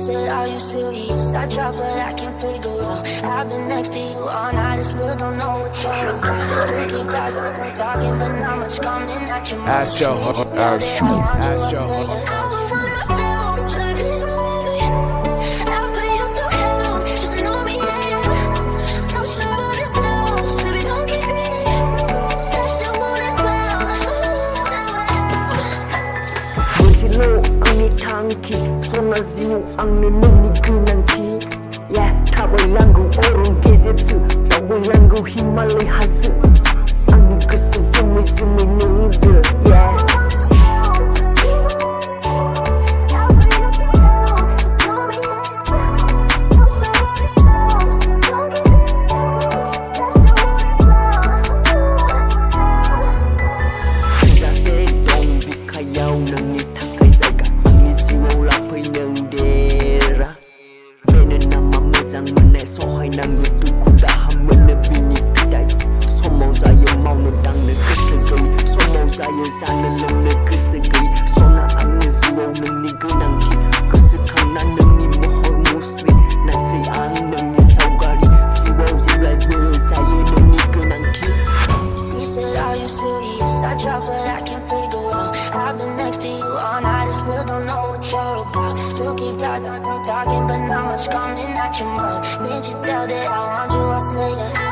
said, are you serious? I try, but I can't figure out. I've been next to you all night, I still don't know what you're about. You keep talking, but not much coming at your mouth. Ask your 손아지무 악는 눈이 그난기 야 타벌랑구 오른 게제트 타벌랑구 히말라야스 악는 그스 스미 능즈 야 I try, but I can't figure out. I've been next to you all night, I still don't know what you're about. You keep talking, but not much coming at your mouth. Can't you tell that I want you? I say it.